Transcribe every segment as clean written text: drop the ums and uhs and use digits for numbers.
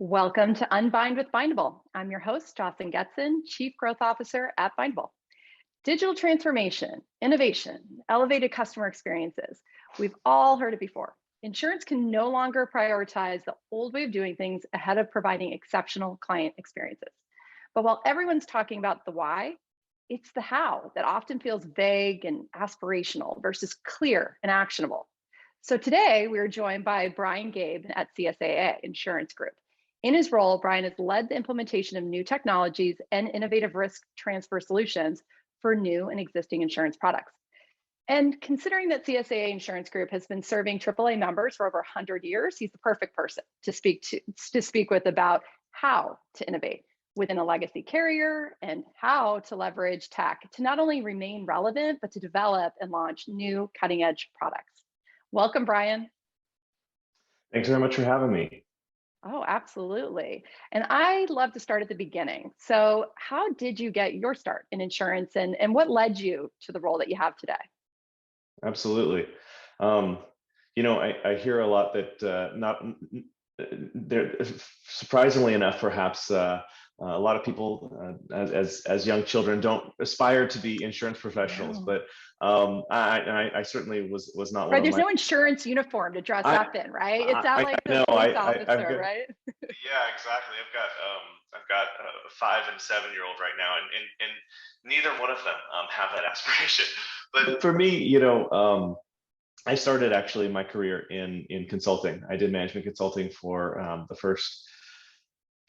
Welcome to Unbind with Bindable. I'm your host, Jocelyn Getson, Chief Growth Officer at Bindable. Digital transformation, innovation, elevated customer experiences. We've all heard it before. Insurance can no longer prioritize the old way of doing things ahead of providing exceptional client experiences. But while everyone's talking about the why, it's the how that often feels vague and aspirational versus clear and actionable. So today we are joined by Brian Gaab at CSAA Insurance Group. In his role, Brian has led the implementation of new technologies and innovative risk transfer solutions for new and existing insurance products. And considering that CSAA Insurance Group has been serving AAA members for over 100 years, he's the perfect person to speak with about how to innovate within a legacy carrier and how to leverage tech to not only remain relevant, but to develop and launch new cutting-edge products. Welcome, Brian. Thanks very much for having me. Oh, absolutely. And I'd love to start at the beginning. So how did you get your start in insurance and what led you to the role that you have today? Absolutely. I hear a lot that there, surprisingly enough, perhaps a lot of people as young children don't aspire to be insurance professionals, but I certainly was not one right. There's no insurance uniform to dress up in, right? It's not like the police officer, right? Yeah, exactly. I've got a 5 and 7-year-old right now, and neither one of them have that aspiration. But for me, I started actually my career in consulting. I did management consulting for the first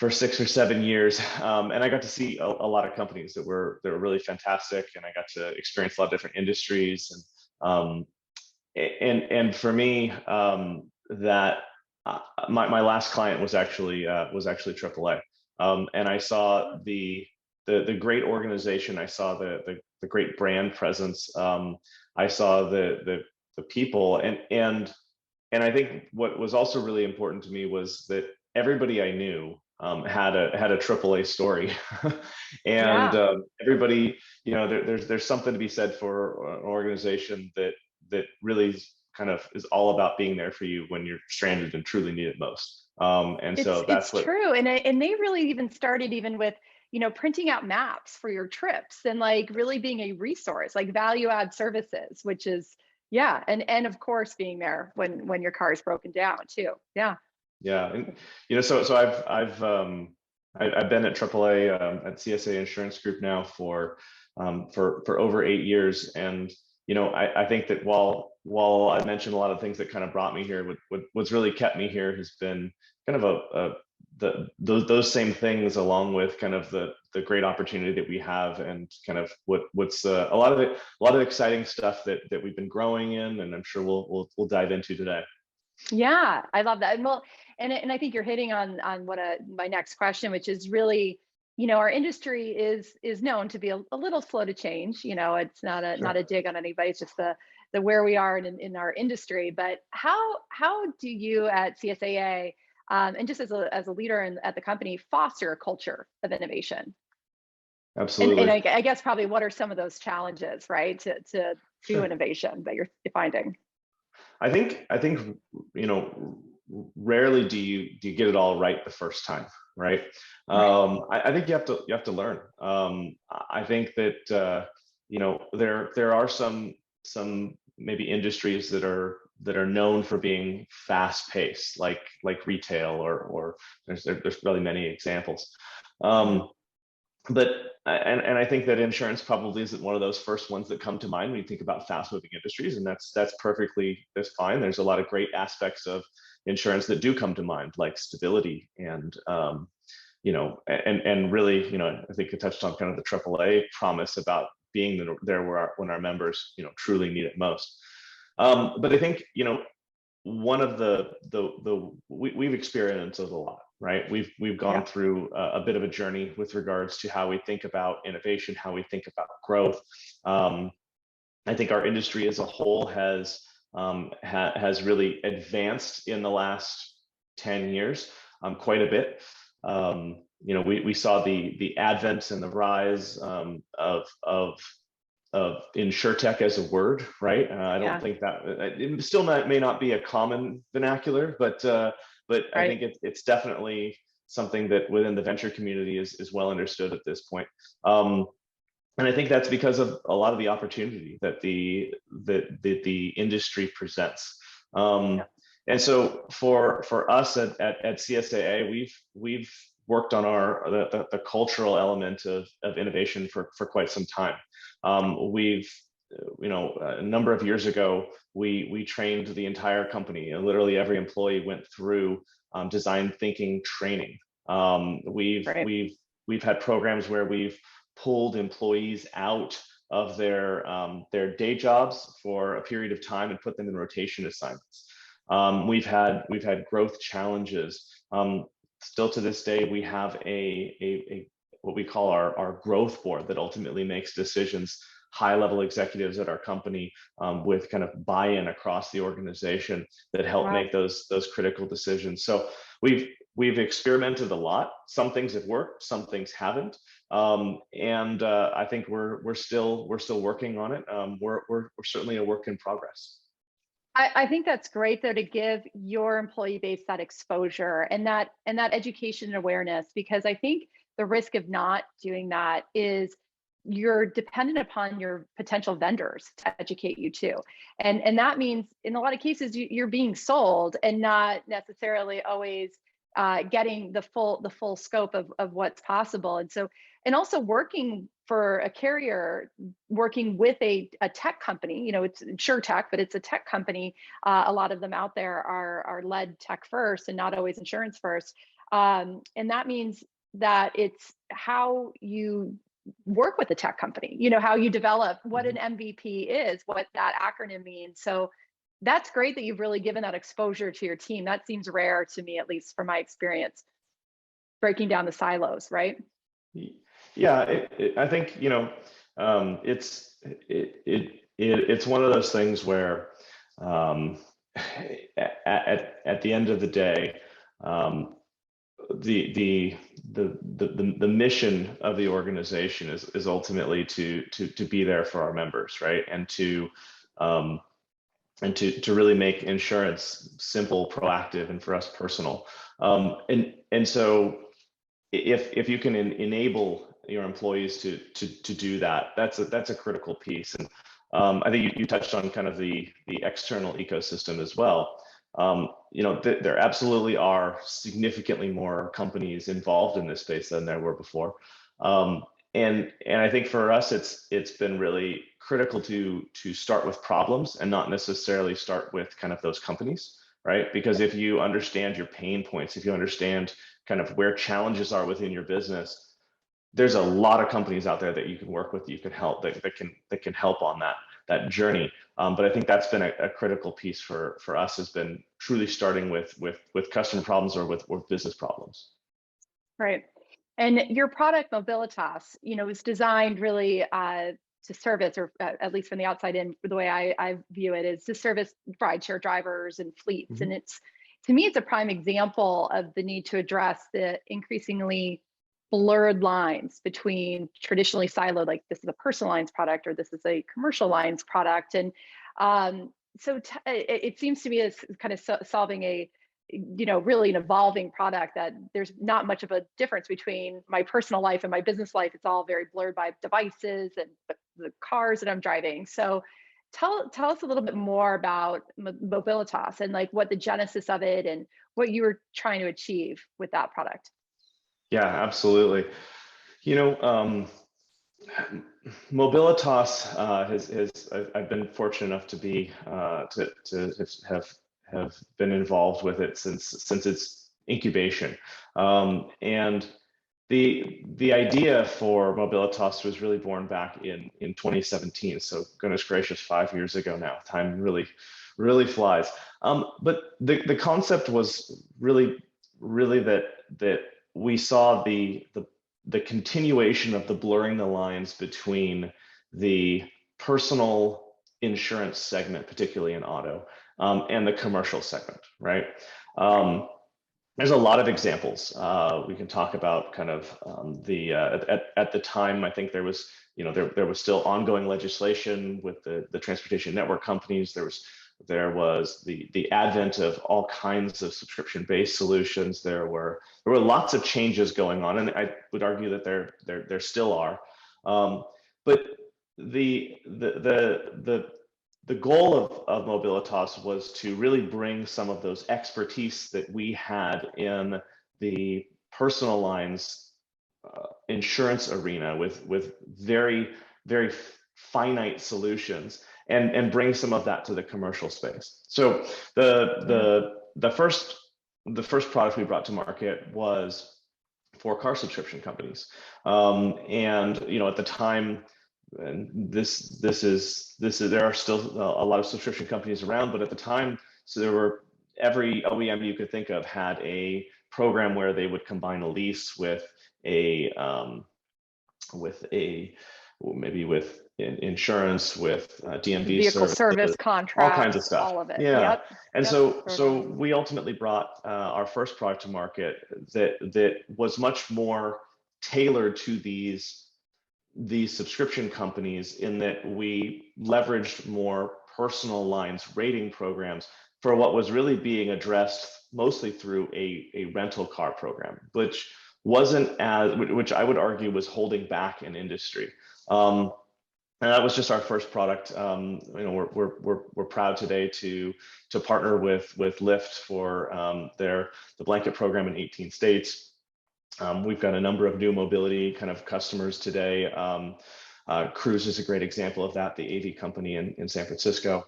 6 or 7 years, and I got to see a lot of companies that were really fantastic, and I got to experience a lot of different industries. And for me, that my last client was actually AAA, and I saw the great organization. I saw the great brand presence. I saw the people, and I think what was also really important to me was that everybody I knew had a AAA story, and everybody, there's something to be said for an organization that really kind of is all about being there for you when you're stranded and truly need it most. And so that's true, and they really even started with printing out maps for your trips and like really being a resource, like value add services, which is and of course being there when your car is broken down too. And so I've been at AAA at CSAA Insurance Group now for over 8 years, and I think that while I mentioned a lot of things that kind of brought me here, what's really kept me here has been kind of those same things, along with kind of the great opportunity that we have, and kind of what's a lot of exciting stuff that we've been growing in, and I'm sure we'll dive into today. Yeah, I love that. And I think you're hitting on what my next question, which is really, our industry is known to be a little slow to change. It's not a dig on anybody. It's just the where we are in our industry. But how do you at CSAA and just as a leader at the company foster a culture of innovation? Absolutely. And I guess probably what are some of those challenges, right, to innovation that you're finding? I think rarely do you get it all right the first time, right? I think you have to learn. I think that there are some maybe industries that are known for being fast paced, like retail, or there's really many examples. But I think that insurance probably isn't one of those first ones that come to mind when you think about fast-moving industries, and that's fine. There's a lot of great aspects of insurance that do come to mind, like stability and and really, I think you touched on kind of the AAA promise about being there when our members truly need it most. But I think one of we've experienced a lot, right? We've gone through a bit of a journey with regards to how we think about innovation, how we think about growth. I think our industry as a whole has really advanced in the last 10 years quite a bit. We saw the advent and the rise of insurtech as a word, right? I don't think that it still may not be a common vernacular, but I think it's definitely something that within the venture community is well understood at this point. And I think that's because of a lot of the opportunity that the industry presents. And so for us at CSAA, we've worked on the cultural element of innovation for quite some time. A number of years ago, we trained the entire company, and literally every employee went through design thinking training. We've had programs where we've pulled employees out of their day jobs for a period of time and put them in rotation assignments. We've had growth challenges. Still to this day, we have a what we call our growth board that ultimately makes decisions. High-level executives at our company with kind of buy-in across the organization that help make those critical decisions. So we've experimented a lot. Some things have worked, some things haven't, and I think we're still working on it. We're certainly a work in progress. I think that's great, though, to give your employee base that exposure and that education and awareness, because I think the risk of not doing that is you're dependent upon your potential vendors to educate you too. And that means in a lot of cases you're being sold and not necessarily always getting the full scope of what's possible. And also working for a carrier, working with a tech company, it's InsurTech, but it's a tech company. A lot of them out there are led tech first and not always insurance first. And that means that it's how you work with a tech company, how you develop what an MVP is, what that acronym means. So that's great that you've really given that exposure to your team. That seems rare to me, at least from my experience, breaking down the silos, right? Yeah, I think, it's one of those things where at the end of the day, the mission of the organization is ultimately to be there for our members, right? And to really make insurance simple, proactive, and for us personal. And so if you can enable your employees to do that, that's a critical piece. And I think you touched on kind of the external ecosystem as well. There absolutely are significantly more companies involved in this space than there were before. And I think for us, it's been really critical to start with problems and not necessarily start with kind of those companies, right? Because if you understand your pain points, if you understand kind of where challenges are within your business, there's a lot of companies out there that you can work with, you can help, that can help on that journey. But I think that's been a critical piece for us, has been truly starting with customer problems or with business problems. Right. And your product Mobilitas, is designed really to service, or at least from the outside in, the way I view it, is to service rideshare drivers and fleets. Mm-hmm. And to me, it's a prime example of the need to address the increasingly blurred lines between traditionally siloed, like this is a personal lines product or this is a commercial lines product. And so it seems to me as kind of solving a, really an evolving product, that there's not much of a difference between my personal life and my business life. It's all very blurred by devices and the cars that I'm driving. So tell us a little bit more about Mobilitas and like what the genesis of it and what you were trying to achieve with that product. Yeah, absolutely. Mobilitas I've been fortunate enough to be to have been involved with it since its incubation, and the idea for Mobilitas was really born back in 2017. So goodness gracious, 5 years ago now. Time really flies. But the concept was really that we saw the continuation of the blurring the lines between the personal insurance segment, particularly in auto, and the commercial segment, right? There's a lot of examples. We can talk about kind of at the time, I think there was, there was still ongoing legislation with the transportation network companies. There was There was the advent of all kinds of subscription-based solutions. There were lots of changes going on, and I would argue that there still are. But the goal of Mobilitas was to really bring some of those expertise that we had in the personal lines insurance arena with very finite solutions, and bring some of that to the commercial space. So the first product we brought to market was for car subscription companies, and at the time, and this is there are still a lot of subscription companies around, but at the time, so there were, every OEM you could think of had a program where they would combine a lease with maybe with insurance, with DMV vehicle service contracts, all kinds of stuff. all of it. Yeah. Yep. And so we ultimately brought our first product to market that was much more tailored to these subscription companies, in that we leveraged more personal lines rating programs for what was really being addressed mostly through a rental car program, which I would argue was holding back an industry. And that was just our first product. We're proud today to partner with Lyft for the blanket program in 18 states. We've got a number of new mobility kind of customers today. Cruise is a great example of that, the AV company in San Francisco.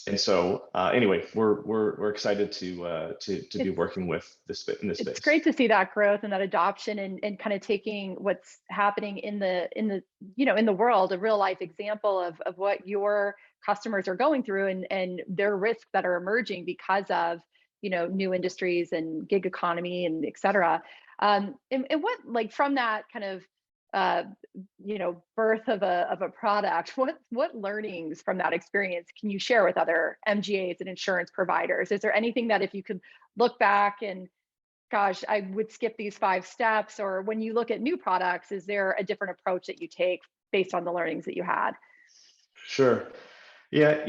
And so anyway, we're excited to be working with in this space. It's great to see that growth and that adoption, and kind of taking what's happening in the world, a real life example of what your customers are going through, and their risks that are emerging because of new industries and gig economy and et cetera. And what, like, from that kind of birth of a product, what learnings from that experience can you share with other MGAs and insurance providers? Is there anything that, if you could look back and, gosh, I would skip these 5 steps, or when you look at new products, is there a different approach that you take based on the learnings that you had? Sure. Yeah,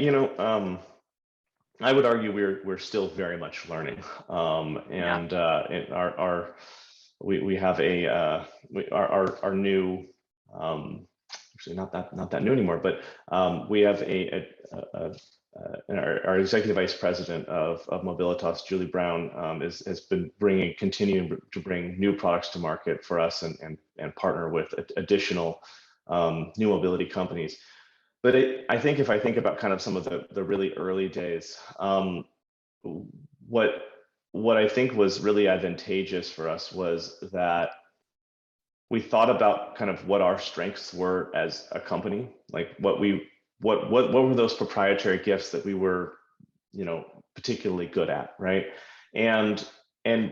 I would argue we're still very much learning, and we have our new, actually not that new anymore, but we have our executive vice president of Mobilitas, Julie Brown, has been continuing to bring new products to market for us, and partner with additional new mobility companies. But I think if I think about kind of some of the really early days, what I think was really advantageous for us was that we thought about kind of what our strengths were as a company, like what were those proprietary gifts that we were, particularly good at, right? And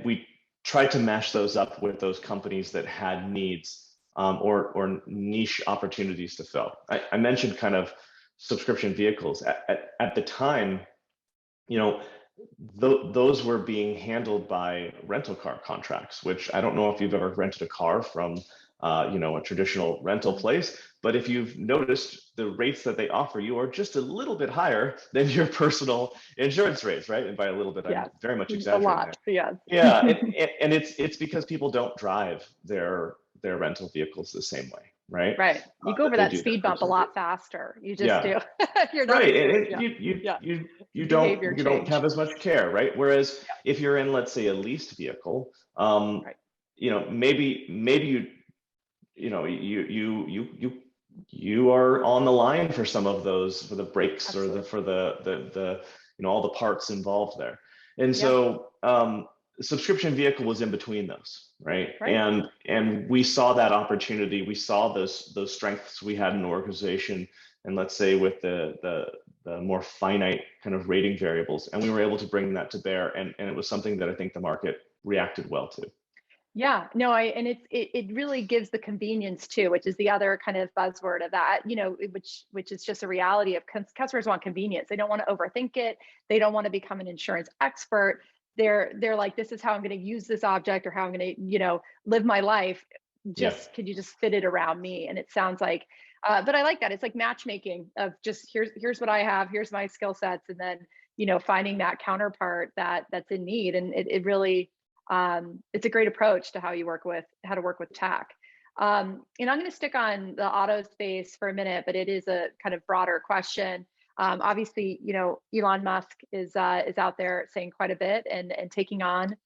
we tried to mash those up with those companies that had needs, or niche opportunities to fill. I mentioned kind of subscription vehicles. At the time, those were being handled by rental car contracts, which I don't know if you've ever rented a car from a traditional rental place, but if you've noticed, the rates that they offer you are just a little bit higher than your personal insurance rates, right? And by a little bit, I'm very much exaggerating. A lot, there. Yeah, and it's because people don't drive their rental vehicles the same way, right? Right. You go over that speed bump a lot faster. You just do. You're right, and you don't have as much care, right? Whereas if you're in, let's say, a leased vehicle, maybe you are on the line for some of those, for the brakes. Absolutely. Or for the all the parts involved there, and so subscription vehicle was in between those, right? And we saw that opportunity. We saw those strengths we had in the organization, and let's say with the more finite kind of rating variables, and we were able to bring that to bear, and it was something that I think the market reacted well to. Yeah, no, and it really gives the convenience too, which is the other kind of buzzword of that, which is just a reality of customers want convenience. They don't want to overthink it. They don't want to become an insurance expert. They're like, this is how I'm going to use this object, or how I'm going to, live my life. Could you just fit it around me? And it sounds like But I like that. It's like matchmaking of just here's what I have, here's my skill sets, and then finding that counterpart that's in need. And it really it's a great approach to how to work with tech. And I'm going to stick on the auto space for a minute, but it is a kind of broader question. Obviously, Elon Musk is out there saying quite a bit and taking on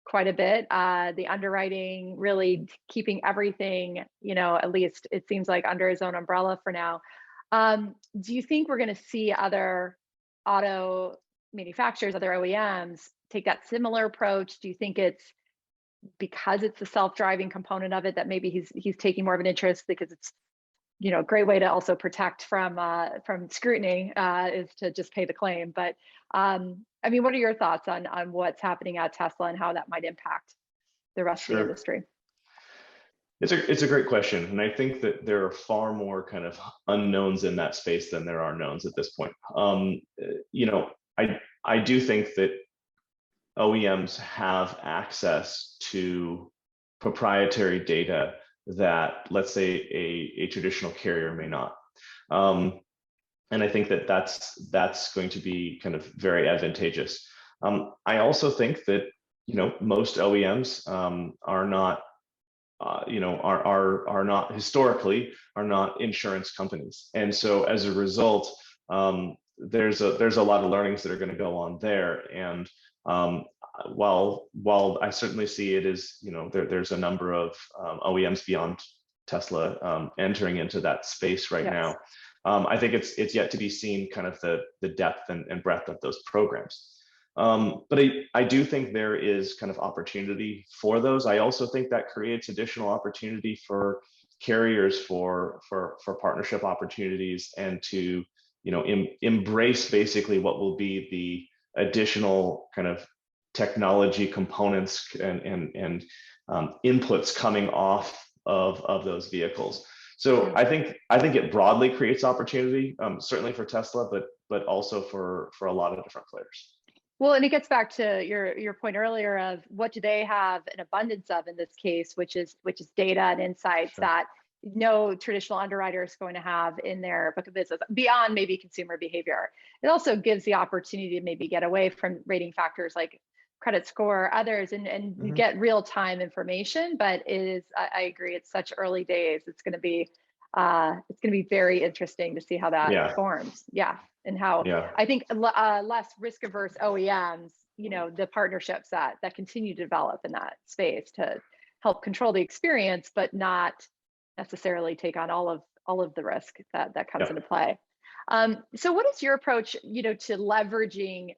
quite a bit. The underwriting really keeping everything, at least it seems like under his own umbrella for now. Do you think we're going to see other auto manufacturers, other OEMs take that similar approach? Do you think it's because it's the self-driving component of it that maybe he's taking more of an interest because it's a great way to also protect from scrutiny is to just pay the claim. But I mean, what are your thoughts on what's happening at Tesla and how that might impact the rest of the industry? It's a great question, and I think that there are far more kind of unknowns in that space than there are knowns at this point. I do think that OEMs have access to proprietary data that, let's say, a traditional carrier may not. And I think that that's going to be kind of very advantageous. I also think that most OEMs are not are not historically insurance companies, and so as a result, there's a lot of learnings that are going to go on there. And while I certainly see it as there's a number of OEMs beyond Tesla entering into that space right now. I think it's yet to be seen kind of the depth and breadth of those programs. But I do think there is kind of opportunity for those. I also think that creates additional opportunity for carriers for partnership opportunities, and to embrace basically what will be the additional kind of technology components and inputs coming off of those vehicles. So I think it broadly creates opportunity, certainly for Tesla, but also for a lot of different players. Well, and it gets back to your point earlier of what do they have an abundance of in this case, which is data and insights that no traditional underwriter is going to have in their book of business beyond maybe consumer behavior. It also gives the opportunity to maybe get away from rating factors like credit score, others, and get real time information. But it is, I agree, it's such early days. It's going to be very interesting to see how that forms. And how I think less risk averse OEMs, the partnerships that continue to develop in that space to help control the experience, but not necessarily take on all of the risk that comes into play. So what is your approach, to leveraging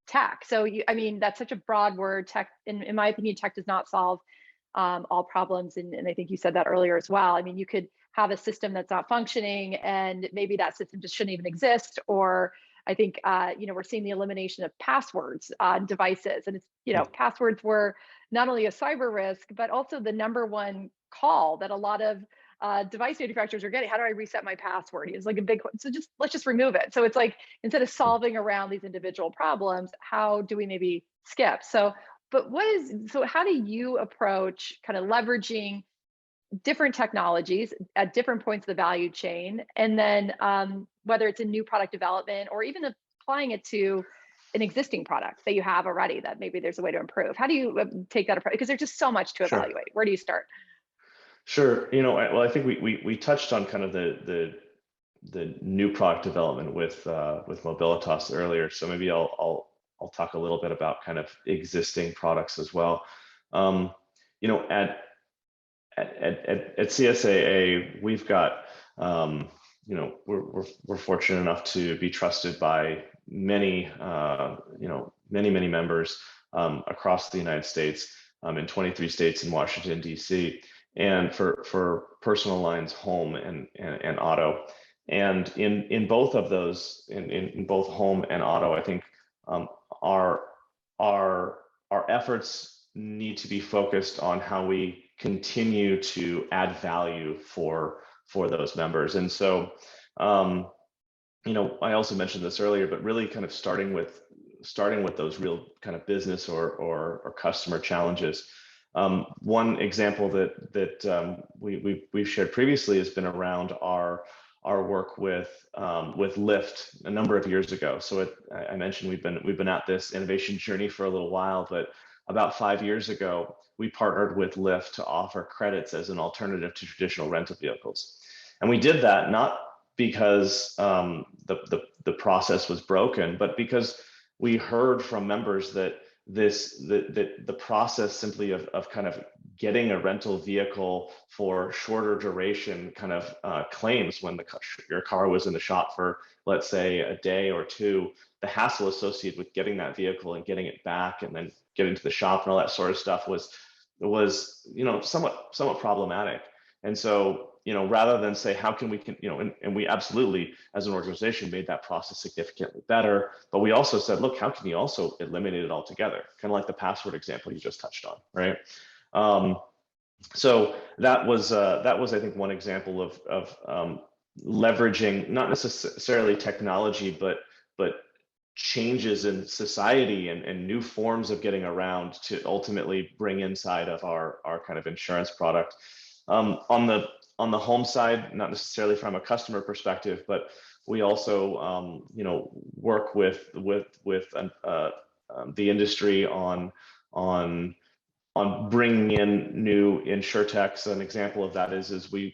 tech? So I mean, that's such a broad word. Tech, in my opinion, tech does not solve all problems, and I think you said that earlier as well. I mean, you could have a system that's not functioning, and maybe that system just shouldn't even exist. Or I think we're seeing the elimination of passwords on devices, and it's passwords were not only a cyber risk, but also the number one call that a lot of device manufacturers are getting. How do I reset my password? It's like a big, so let's just remove it. So it's like, instead of solving around these individual problems, how do we maybe skip? So how do you approach kind of leveraging different technologies at different points of the value chain, and then whether it's a new product development or even applying it to an existing product that you have already that maybe there's a way to improve? How do you take that approach? Because there's just so much to evaluate. Where do you start? Sure. Well, I think we touched on kind of the new product development with Mobilitas earlier. So maybe I'll talk a little bit about kind of existing products as well. At CSAA, we've got we're fortunate enough to be trusted by many many members across the United States, in 23 states and Washington D.C., and for personal lines, home and auto. And in both of those, in both home and auto, I think our efforts need to be focused on how we continue to add value for those members. And so I also mentioned this earlier, but really kind of starting with those real kind of business or customer challenges. One example that we've shared previously has been around our our work with Lyft a number of years ago. So I mentioned we've been at this innovation journey for a little while, but about 5 years ago, we partnered with Lyft to offer credits as an alternative to traditional rental vehicles. And we did that not because the process was broken, but because we heard from members that the process simply of kind of getting a rental vehicle for shorter duration kind of claims when your car was in the shop for, let's say, a day or two, the hassle associated with getting that vehicle and getting it back and then getting to the shop and all that sort of stuff was somewhat problematic. And so, rather than say, how can we, and we absolutely, as an organization, made that process significantly better. But we also said, look, how can you also eliminate it altogether? Kind of like the password example you just touched on, right? So that was, I think, one example of leveraging not necessarily technology, but changes in society and new forms of getting around to ultimately bring inside of our kind of insurance product. On the home side, not necessarily from a customer perspective, but we also work with the industry on bringing in new insurtechs. An example of that is we're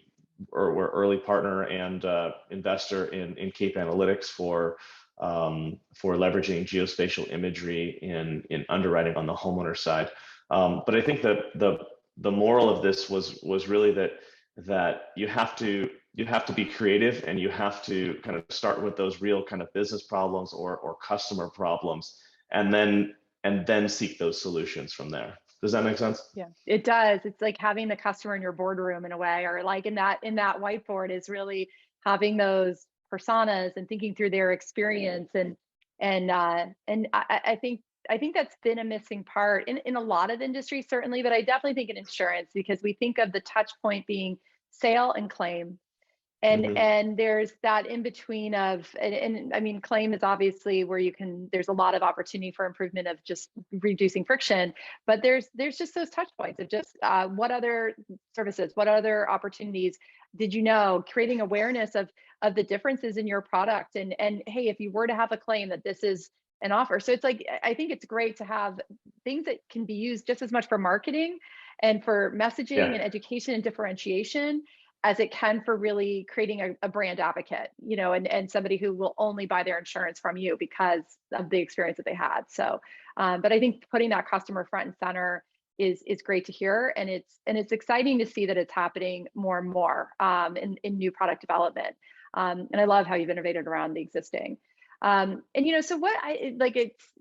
early partner and investor in Cape Analytics for leveraging geospatial imagery in underwriting on the homeowner side. But I think that the moral of this was really that you have to be creative, and you have to kind of start with those real kind of business problems or customer problems, and then seek those solutions from there. Does that make sense? Yeah, it does. It's like having the customer in your boardroom in a way, or like in that whiteboard is really having those personas and thinking through their experience. And I think that's been a missing part in a lot of industries, certainly, but I definitely think in insurance, because we think of the touch point being sale and claim. And there's that in between of, and I mean, claim is obviously where there's a lot of opportunity for improvement of just reducing friction, but there's just those touch points of just what other services, what other opportunities did creating awareness of the differences in your product, and hey, if you were to have a claim, that this is an offer. So it's like, I think it's great to have things that can be used just as much for marketing and for messaging and education and differentiation as it can for really creating a brand advocate, and somebody who will only buy their insurance from you because of the experience that they had. So, but I think putting that customer front and center is great to hear, and it's exciting to see that it's happening more and more in new product development. And I love how you've innovated around the existing. So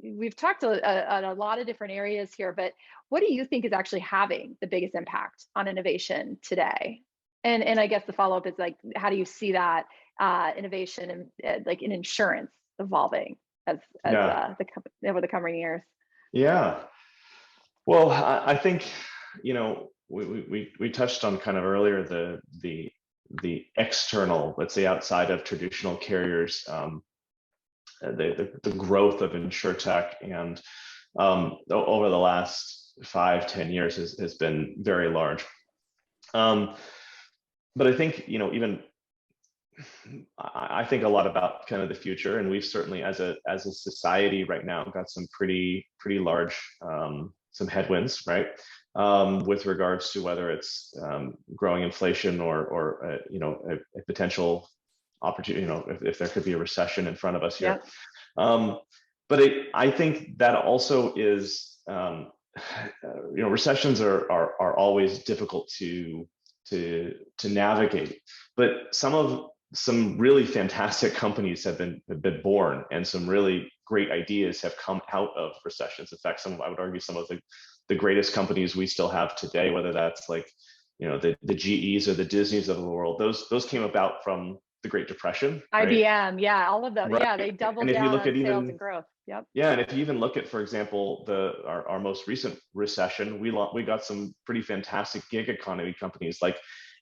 we've talked on a lot of different areas here, but what do you think is actually having the biggest impact on innovation today? And I guess the follow-up is like, how do you see that innovation and like in insurance evolving over the coming years? Yeah. Well, I think, we touched on kind of earlier the external, let's say, outside of traditional carriers, the growth of insurtech, and over the last 5-10 years has been very large. But I think, I think a lot about kind of the future, and we've certainly, as a society right now, got some pretty large some headwinds, right? With regards to whether it's growing inflation or a potential opportunity, if there could be a recession in front of us here. But I think that also is, recessions are always difficult to navigate, but some really fantastic companies have been born, and some really great ideas have come out of recessions. In fact, I would argue some of the greatest companies we still have today, whether that's like, the GEs or the Disneys of the world, those came about from the Great Depression. IBM, right? yeah, all of them. Right. Yeah, they doubled down on sales and growth. Yep. Yeah, and if you even look at, for example, our most recent recession, we got some pretty fantastic gig economy companies like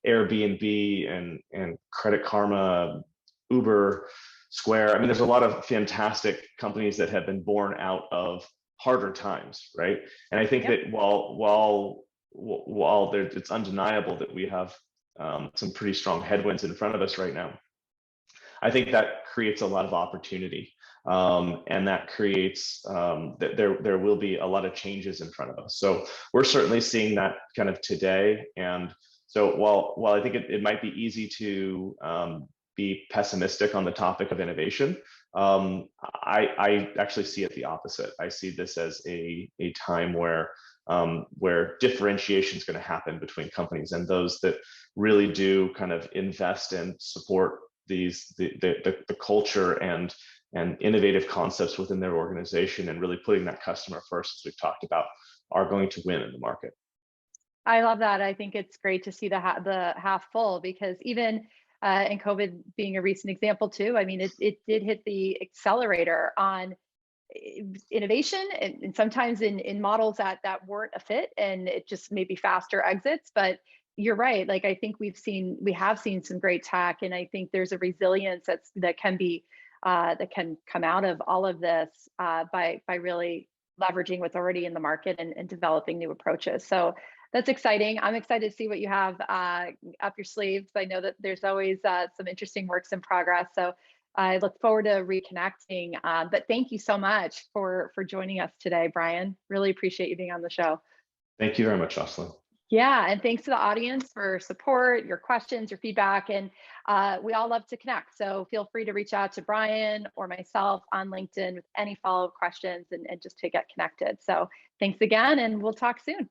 Airbnb and Credit Karma, Uber, Square. I mean, there's a lot of fantastic companies that have been born out of harder times, right? And I think that while it's undeniable that we have some pretty strong headwinds in front of us right now, I think that creates a lot of opportunity. And that creates that there will be a lot of changes in front of us. So we're certainly seeing that kind of today. And so while I think it might be easy to be pessimistic on the topic of innovation, I actually see it the opposite. I see this as a time where differentiation is going to happen between companies, and those that really do kind of invest and support the culture and innovative concepts within their organization, and really putting that customer first, as we've talked about, are going to win in the market. I love that. I think it's great to see the half full, because even and COVID being a recent example too, I mean, it did hit the accelerator on innovation, and sometimes in models that weren't a fit, and it just maybe faster exits. But you're right. Like, I think we have seen some great tech, and I think there's a resilience that can come out of all of this by really leveraging what's already in the market and developing new approaches. So that's exciting. I'm excited to see what you have up your sleeves. I know that there's always some interesting works in progress. So I look forward to reconnecting. But thank you so much for joining us today, Brian. Really appreciate you being on the show. Thank you very much, Jocelyn. Yeah, and thanks to the audience for support, your questions, your feedback, and we all love to connect. So feel free to reach out to Brian or myself on LinkedIn with any follow-up questions and just to get connected. So thanks again, and we'll talk soon.